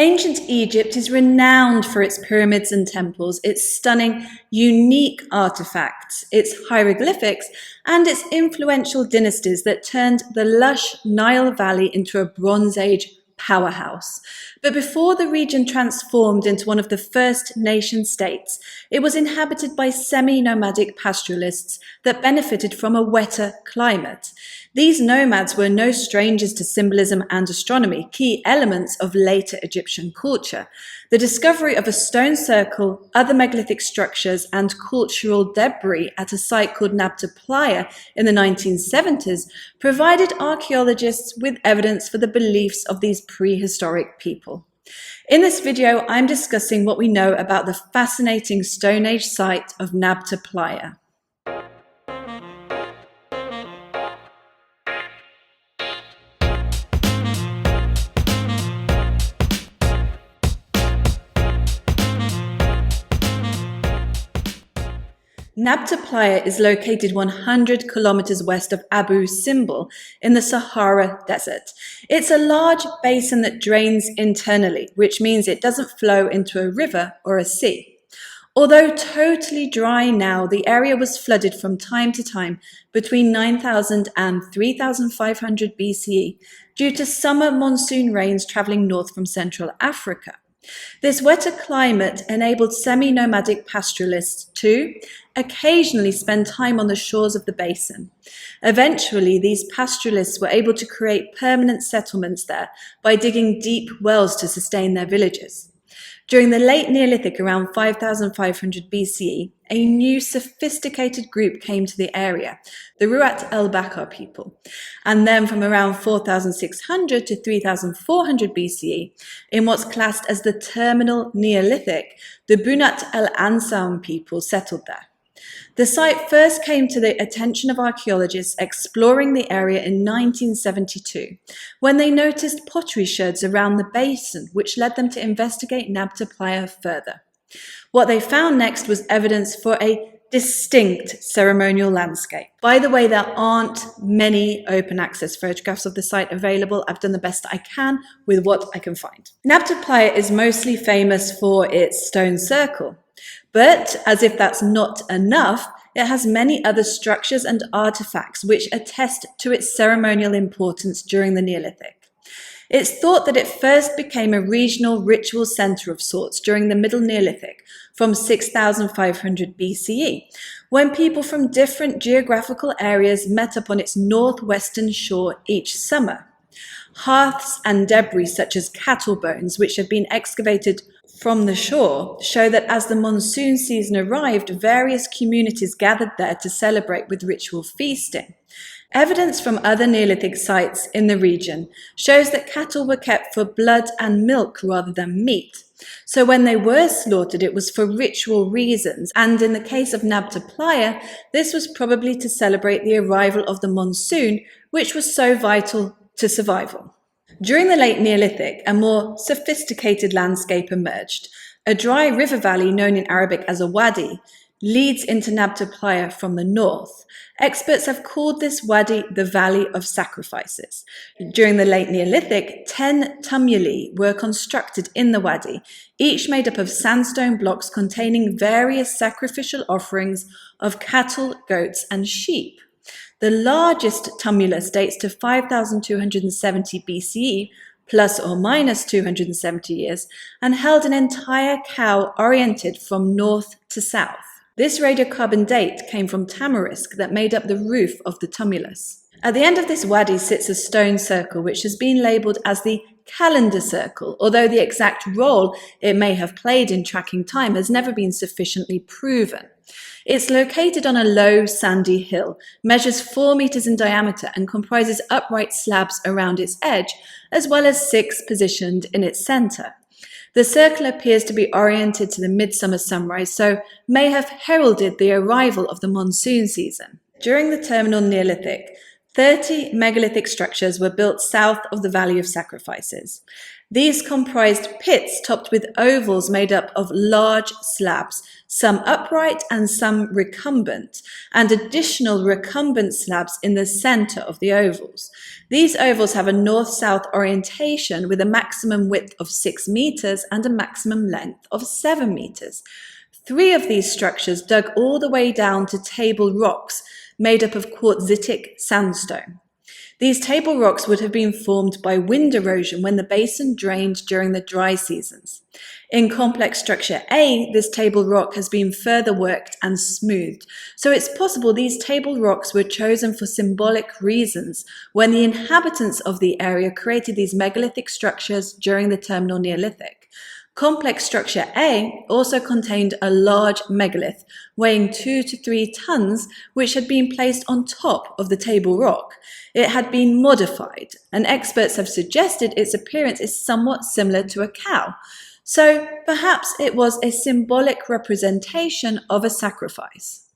Ancient Egypt is renowned for its pyramids and temples, its stunning, unique artifacts, its hieroglyphics, and its influential dynasties that turned the lush Nile Valley into a Bronze Age powerhouse. But before the region transformed into one of the first nation-states, it was inhabited by semi-nomadic pastoralists that benefited from a wetter climate. These nomads were no strangers to symbolism and astronomy, key elements of later Egyptian culture. The discovery of a stone circle, other megalithic structures, and cultural debris at a site called Nabta Playa in the 1970s provided archaeologists with evidence for the beliefs of these prehistoric people. In this video, I'm discussing what we know about the fascinating Stone Age site of Nabta Playa. Nabta Playa is located 100 kilometers west of Abu Simbel in the Sahara Desert. It's a large basin that drains internally, which means it doesn't flow into a river or a sea. Although totally dry now, the area was flooded from time to time between 9000 and 3500 BCE due to summer monsoon rains traveling north from Central Africa. This wetter climate enabled semi-nomadic pastoralists to occasionally spend time on the shores of the basin. Eventually, these pastoralists were able to create permanent settlements there by digging deep wells to sustain their villages. During the late Neolithic, around 5500 BCE, a new sophisticated group came to the area, the Ruat el-Bakar people. And then from around 4600 to 3400 BCE, in what's classed as the terminal Neolithic, the Bunat el-Ansam people settled there. The site first came to the attention of archaeologists exploring the area in 1972, when they noticed pottery sherds around the basin, which led them to investigate Nabta Playa further. What they found next was evidence for a distinct ceremonial landscape. By the way, there aren't many open access photographs of the site available. I've done the best I can with what I can find. Nabta Playa is mostly famous for its stone circle. But as if that's not enough, it has many other structures and artifacts which attest to its ceremonial importance during the Neolithic. It's thought that it first became a regional ritual center of sorts during the Middle Neolithic from 6500 BCE, when people from different geographical areas met up on its northwestern shore each summer. Hearths and debris such as cattle bones, which have been excavated from the shore, show that as the monsoon season arrived, various communities gathered there to celebrate with ritual feasting. Evidence from other Neolithic sites in the region shows that cattle were kept for blood and milk rather than meat. So when they were slaughtered, it was for ritual reasons, and in the case of Nabta Playa, this was probably to celebrate the arrival of the monsoon, which was so vital to survival. During the late Neolithic, a more sophisticated landscape emerged. A dry river valley known in Arabic as a wadi leads into Nabta Playa from the north. Experts have called this wadi the Valley of Sacrifices. During the late Neolithic, 10 tumuli were constructed in the wadi, each made up of sandstone blocks containing various sacrificial offerings of cattle, goats, and sheep. The largest tumulus dates to 5270 BCE, plus or minus 270 years, and held an entire cow oriented from north to south. This radiocarbon date came from tamarisk that made up the roof of the tumulus. At the end of this wadi sits a stone circle which has been labelled as the calendar circle, although the exact role it may have played in tracking time has never been sufficiently proven. It's located on a low, sandy hill, measures 4 meters in diameter and comprises upright slabs around its edge, as well as 6 positioned in its center. The circle appears to be oriented to the midsummer sunrise, so may have heralded the arrival of the monsoon season. During the terminal Neolithic, 30 megalithic structures were built south of the Valley of Sacrifices. These comprised pits topped with ovals made up of large slabs, some upright and some recumbent, and additional recumbent slabs in the center of the ovals. These ovals have a north-south orientation with a maximum width of 6 meters and a maximum length of 7 meters. 3 of these structures dug all the way down to table rocks made up of quartzitic sandstone. These table rocks would have been formed by wind erosion when the basin drained during the dry seasons. In complex structure A, this table rock has been further worked and smoothed, so it's possible these table rocks were chosen for symbolic reasons when the inhabitants of the area created these megalithic structures during the terminal Neolithic. Complex structure A also contained a large megalith weighing 2 to 3 tons, which had been placed on top of the table rock. It had been modified, and experts have suggested its appearance is somewhat similar to a cow. So perhaps it was a symbolic representation of a sacrifice.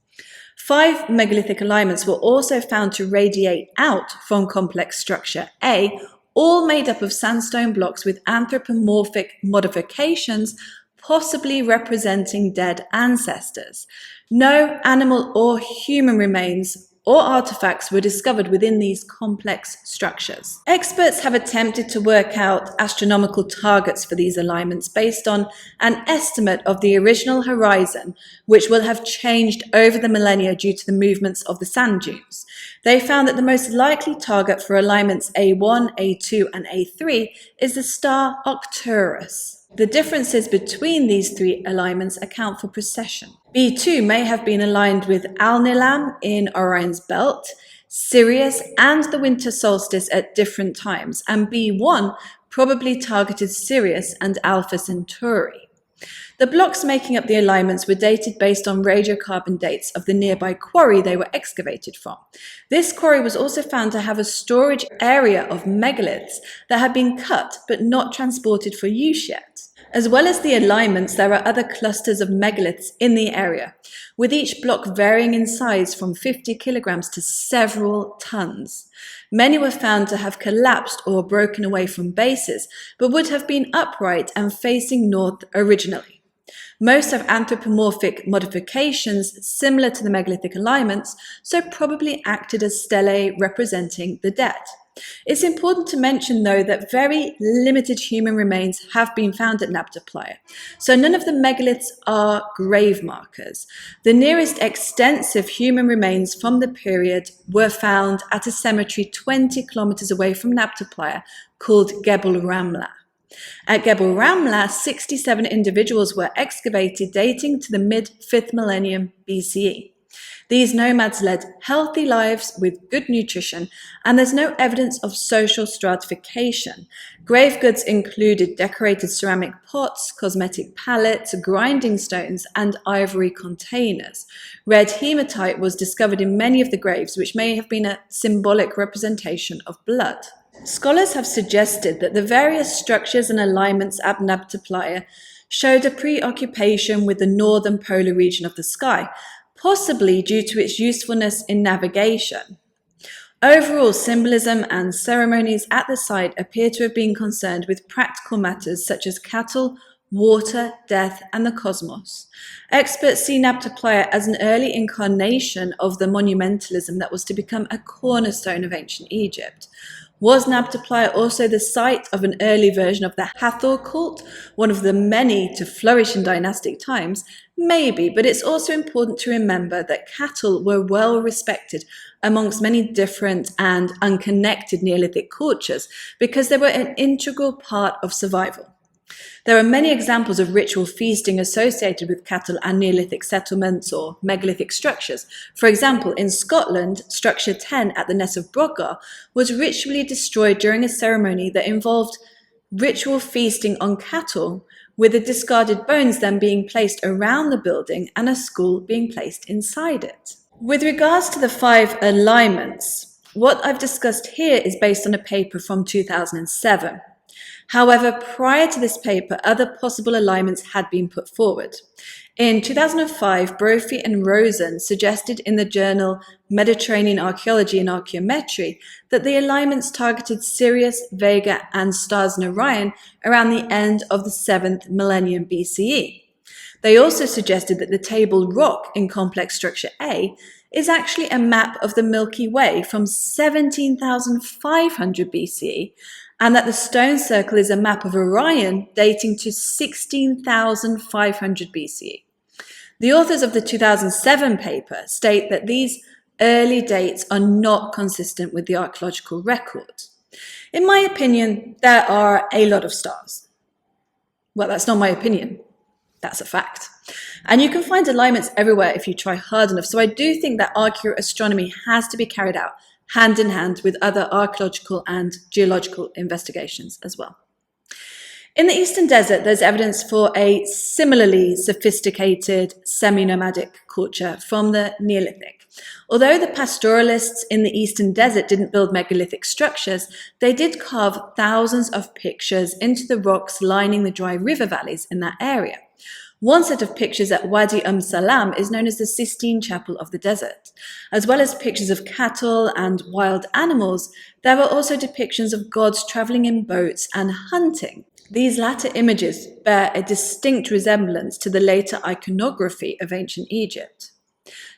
5 megalithic alignments were also found to radiate out from complex structure A, all made up of sandstone blocks with anthropomorphic modifications, possibly representing dead ancestors. No animal or human remains or artifacts were discovered within these complex structures. Experts have attempted to work out astronomical targets for these alignments based on an estimate of the original horizon, which will have changed over the millennia due to the movements of the sand dunes. They found that the most likely target for alignments A1, A2, and A3 is the star Arcturus. The differences between these 3 alignments account for precession. B2 may have been aligned with Alnilam in Orion's belt, Sirius, and the winter solstice at different times, and B1 probably targeted Sirius and Alpha Centauri. The blocks making up the alignments were dated based on radiocarbon dates of the nearby quarry they were excavated from. This quarry was also found to have a storage area of megaliths that had been cut but not transported for use yet. As well as the alignments, there are other clusters of megaliths in the area, with each block varying in size from 50 kilograms to several tons. Many were found to have collapsed or broken away from bases, but would have been upright and facing north originally. Most have anthropomorphic modifications similar to the megalithic alignments, so probably acted as stelae representing the dead. It's important to mention, though, that very limited human remains have been found at Nabta Playa, so none of the megaliths are grave markers. The nearest extensive human remains from the period were found at a cemetery 20 kilometers away from Nabta Playa called Gebel Ramla. At Gebel Ramla, 67 individuals were excavated dating to the mid-5th millennium BCE. These nomads led healthy lives with good nutrition, and there's no evidence of social stratification. Grave goods included decorated ceramic pots, cosmetic palettes, grinding stones, and ivory containers. Red hematite was discovered in many of the graves, which may have been a symbolic representation of blood. Scholars have suggested that the various structures and alignments at Nabta Playa showed a preoccupation with the northern polar region of the sky, possibly due to its usefulness in navigation. Overall, symbolism and ceremonies at the site appear to have been concerned with practical matters such as cattle, water, death, and the cosmos. Experts see Nabta Playa as an early incarnation of the monumentalism that was to become a cornerstone of ancient Egypt. Was Nabta Playa also the site of an early version of the Hathor cult, one of the many to flourish in dynastic times? Maybe, but it's also important to remember that cattle were well respected amongst many different and unconnected Neolithic cultures because they were an integral part of survival. There are many examples of ritual feasting associated with cattle and Neolithic settlements or megalithic structures. For example, in Scotland, structure 10 at the Ness of Brodgar was ritually destroyed during a ceremony that involved ritual feasting on cattle, with the discarded bones then being placed around the building and a skull being placed inside it. With regards to the 5 alignments, what I've discussed here is based on a paper from 2007. However, prior to this paper, other possible alignments had been put forward. In 2005, Brophy and Rosen suggested in the journal Mediterranean Archaeology and Archaeometry that the alignments targeted Sirius, Vega, and stars in Orion around the end of the 7th millennium BCE. They also suggested that the table rock in complex structure A is actually a map of the Milky Way from 17,500 BCE, and that the stone circle is a map of Orion dating to 16,500 BCE. The authors of the 2007 paper state that these early dates are not consistent with the archaeological record. In my opinion, there are a lot of stars. Well, that's not my opinion. That's a fact. And you can find alignments everywhere if you try hard enough. So I do think that archaeoastronomy has to be carried out hand in hand with other archaeological and geological investigations as well. In the Eastern Desert, there's evidence for a similarly sophisticated semi-nomadic culture from the Neolithic. Although the pastoralists in the Eastern Desert didn't build megalithic structures, they did carve thousands of pictures into the rocks lining the dry river valleys in that area. One set of pictures at Wadi Salam is known as the Sistine Chapel of the Desert. As well as pictures of cattle and wild animals, there are also depictions of gods traveling in boats and hunting. These latter images bear a distinct resemblance to the later iconography of ancient Egypt.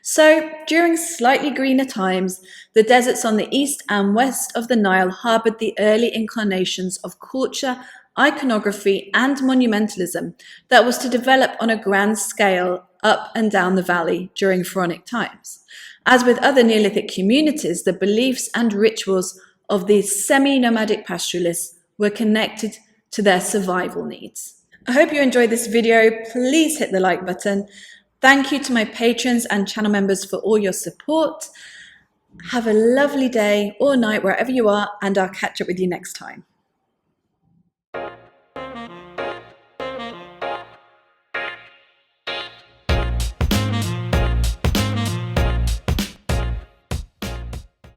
So, during slightly greener times, the deserts on the east and west of the Nile harbored the early incarnations of culture, iconography, and monumentalism that was to develop on a grand scale up and down the valley during pharaonic times. As with other Neolithic communities, the beliefs and rituals of these semi-nomadic pastoralists were connected to their survival needs. I hope you enjoyed this video. Please hit the like button. Thank you to my patrons and channel members for all your support. Have a lovely day or night wherever you are, and I'll catch up with you next time.